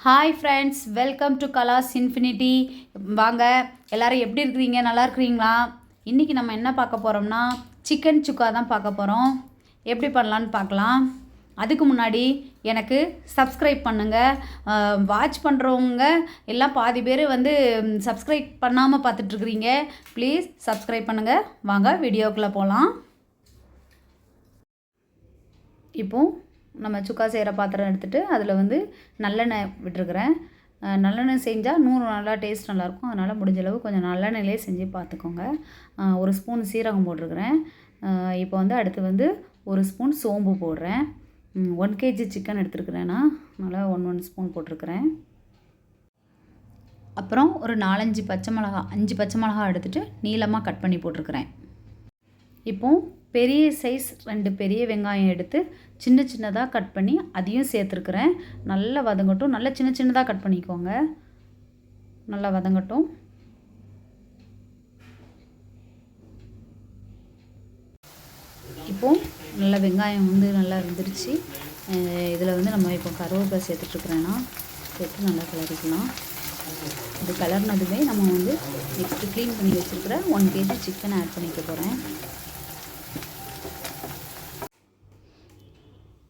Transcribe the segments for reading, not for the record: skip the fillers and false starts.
Hi friends, welcome to Class Infinity. வாங்க, எல்லோரும் எப்படி இருக்கிறீங்க? நல்லா இருக்கிறீங்களா? இன்றைக்கி நம்ம என்ன பார்க்க போகிறோம்னா சிக்கன் சுக்கா தான் பார்க்க போகிறோம். எப்படி பண்ணலான்னு பார்க்கலாம். அதுக்கு முன்னாடி எனக்கு சப்ஸ்கிரைப் பண்ணுங்கள். வாட்ச் பண்ணுறவங்க எல்லாம் பாதி பேர் வந்து சப்ஸ்கிரைப் பண்ணாமல் பார்த்துட்ருக்குறீங்க. ப்ளீஸ் சப்ஸ்கிரைப் பண்ணுங்கள். வாங்க வீடியோக்குள்ளே போகலாம். இப்போது நம்ம சுக்கா செய்கிற பாத்திரம் எடுத்துகிட்டு அதில் வந்து நல்லெண்ணெய் விட்டுருக்குறேன். நல்லெண்ணெய் செஞ்சால் நல்லா டேஸ்ட் நல்லாயிருக்கும். அதனால் முடிஞ்சளவு கொஞ்சம் நல்லெண்ணெயிலே செஞ்சு பார்த்துக்கோங்க. ஒரு ஸ்பூன் சீரகம் போட்டிருக்கிறேன். இப்போ வந்து அடுத்து வந்து ஒரு ஸ்பூன் சோம்பு போடுறேன். 1 kg சிக்கன் எடுத்துருக்குறேன்னா நல்லா 1 ஸ்பூன் போட்டிருக்கிறேன். அப்புறம் ஒரு 5 பச்சை மிளகா எடுத்துகிட்டு நீளமாக கட் பண்ணி போட்டிருக்கிறேன். இப்போது பெரிய சைஸ் 2 பெரிய வெங்காயம் எடுத்து சின்னதாக கட் பண்ணி அதையும் சேர்த்துருக்குறேன். நல்லா வதங்கட்டும். நல்லா சின்னதாக கட் பண்ணிக்கோங்க. நல்லா வதங்கட்டும். இப்போது நல்லா வெங்காயம் வந்து நல்லா வெந்துருச்சு. இதில் வந்து நம்ம இப்போ கருவேப்பிலை சேர்த்துட்ருக்குறேன்னா சேர்த்து நல்லா கிளறிக்கலாம். இது கலர்னதுமே நம்ம வந்து நெக்ஸ்ட்டு க்ளீன் பண்ணி வச்சுருக்கிற 1 kg சிக்கன் ஆட் பண்ணிக்க போகிறேன்.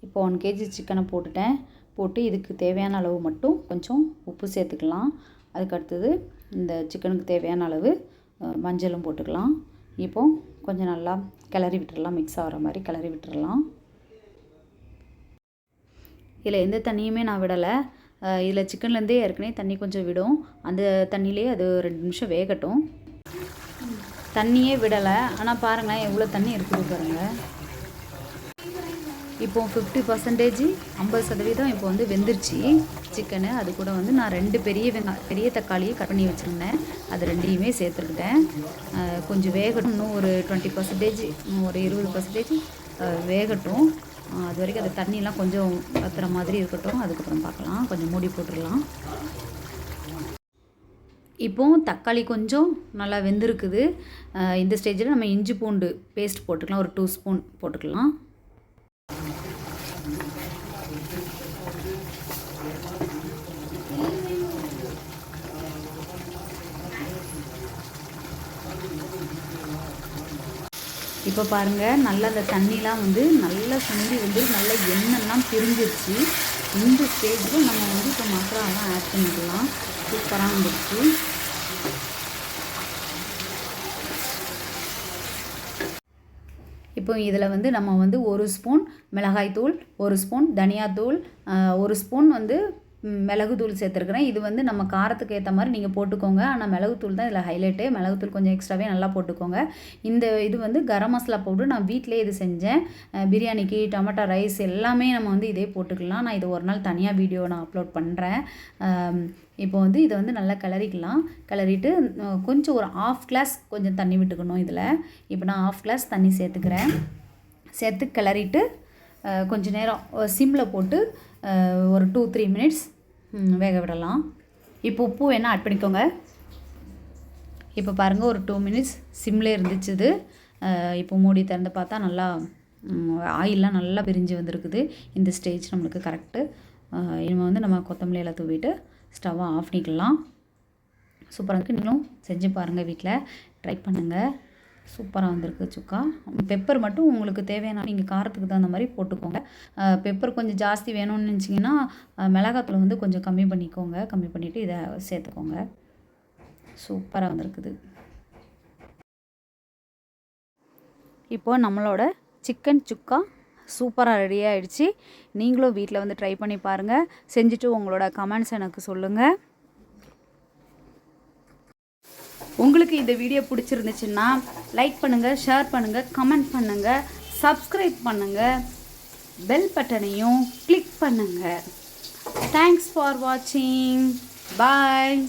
இப்போ 1 kg சிக்கனை போட்டு இதுக்கு தேவையான அளவு மட்டும் கொஞ்சம் உப்பு சேர்த்துக்கலாம். அதுக்கு அடுத்தது இந்த சிக்கனுக்கு தேவையான அளவு மஞ்சளும் போட்டுக்கலாம். இப்போது கொஞ்சம் நல்லா கிளறி விட்டுடலாம். மிக்ஸ் ஆகிற மாதிரி கிளறி விட்டுடலாம். இதில் எந்த தண்ணியுமே நான் விடலை. இதில் சிக்கன்லேருந்தே ஏற்கனவே தண்ணி கொஞ்சம் விடும். அந்த தண்ணியிலே அது 2 நிமிஷம் வேகட்டும். தண்ணியே விடலை. ஆனால் பாருங்கள் எவ்வளோ தண்ணி இருக்குது பாருங்கள். இப்போ 50% 50% இப்போ வந்து வெந்துருச்சு சிக்கனு. அது கூட வந்து நான் 2 பெரிய தக்காளியை கட் பண்ணி வச்சுருந்தேன். அது 2யுமே சேர்த்துக்கிட்டேன். கொஞ்சம் வேகட்டும். இன்னும் ஒரு 20%, ஒரு 20% வேகட்டும். அது வரைக்கும் அந்த தண்ணியெலாம் கொஞ்சம் வத்துற மாதிரி இருக்கட்டும். அதுக்கப்புறம் பார்க்கலாம். கொஞ்சம் மூடி போட்டுடலாம். இப்போது தக்காளி கொஞ்சம் நல்லா வெந்திருக்குது. இந்த ஸ்டேஜில் நம்ம இஞ்சி பூண்டு பேஸ்ட் போட்டுக்கலாம். ஒரு 2 ஸ்பூன் போட்டுக்கலாம். இப்போ பாருங்கள், நல்லா அந்த தண்ணிலாம் வந்து நல்லா சுண்டி வந்து நல்லா எண்ணெய்லாம் பிரிஞ்சிருச்சு. இந்த ஸ்டேஜில் நம்ம வந்து இப்போ மசாலாலாம் ஆட் பண்ணிக்கலாம். சூப்பராக வந்துருச்சு. இப்போ இதில் வந்து நம்ம வந்து 1 ஸ்பூன் மிளகாய்த்தூள், 1 ஸ்பூன் தனியாத்தூள், 1 ஸ்பூன் வந்து மிளகுத்தூள் சேர்த்துருக்குறேன். இது வந்து நம்ம காரத்துக்கு ஏற்ற மாதிரி நீங்கள் போட்டுக்கோங்க. ஆனால் மிளகுத்தூள் தான் இதில் ஹைலைட்டு. மிளகுத்தூள் கொஞ்சம் எக்ஸ்ட்ராவே நல்லா போட்டுக்கோங்க. இது வந்து கரம் மசாலா பவுடர். நான் வீட்டிலே இது செஞ்சேன். பிரியாணிக்கு, டொமேட்டோ ரைஸ் எல்லாமே நம்ம வந்து இதே போட்டுக்கலாம். நான் இது ஒரு நாள் தனியாக வீடியோ நான் அப்லோட் பண்ணுறேன். இப்போ வந்து இதை வந்து நல்லா கிளறிக்கலாம். கிளறிட்டு கொஞ்சம் ஒரு 1/2 கிளாஸ் கொஞ்சம் தண்ணி விட்டுக்கணும் இதில். இப்போ நான் 1/2 கிளாஸ் தண்ணி சேர்த்துக்கிறேன். சேர்த்து கிளறிட்டு கொஞ்சம் நேரம் சிம்மில் போட்டு ஒரு 2-3 மினிட்ஸ் வேக விடலாம். இப்போ உப்பு வேணால் ஆட் பண்ணிக்கோங்க. இப்போ பாருங்கள், ஒரு 2 மினிட்ஸ் சிம்லே இருந்துச்சு. இப்போ மூடி திறந்து பார்த்தா நல்லா ஆயிலெலாம் நல்லா பிரிஞ்சு வந்திருக்குது. இந்த ஸ்டேஜ் நம்மளுக்கு கரெக்டு. இனிமேல் வந்து நம்ம கொத்தமல்லி எல்லாம் தூவிட்டு ஸ்டவ்வை ஆஃப் பண்ணிக்கலாம். சூப்பராக இருக்குது. நீங்களும் செஞ்சு பாருங்கள், வீட்டில் ட்ரை பண்ணுங்கள். சூப்பராக வந்திருக்கு சுக்கா. பெப்பர் மட்டும் உங்களுக்கு தேவையான நீங்கள் காரத்துக்கு தகுந்த மாதிரி போட்டுக்கோங்க. பெப்பர் கொஞ்சம் ஜாஸ்தி வேணும்னு நினச்சிங்கன்னா மிளகாத்தூள் வந்து கொஞ்சம் கம்மி பண்ணிக்கோங்க. கம்மி பண்ணிவிட்டு இதை சேர்த்துக்கோங்க. சூப்பராக வந்திருக்குது. இப்போது நம்மளோட சிக்கன் சுக்கா சூப்பராக ரெடி ஆகிடுச்சு. நீங்களும் வீட்டில் வந்து ட்ரை பண்ணி பாருங்கள். செஞ்சுட்டு உங்களோட கமெண்ட்ஸ் எனக்கு சொல்லுங்கள். உங்களுக்கு இந்த வீடியோ பிடிச்சிருந்துச்சுன்னா லைக் பண்ணுங்கள், ஷேர் பண்ணுங்கள், கமெண்ட் பண்ணுங்கள், சப்ஸ்கிரைப் பண்ணுங்கள், பெல் பட்டனையும் கிளிக் பண்ணுங்கள். தேங்க்ஸ் ஃபார் வாட்சிங். பாய்.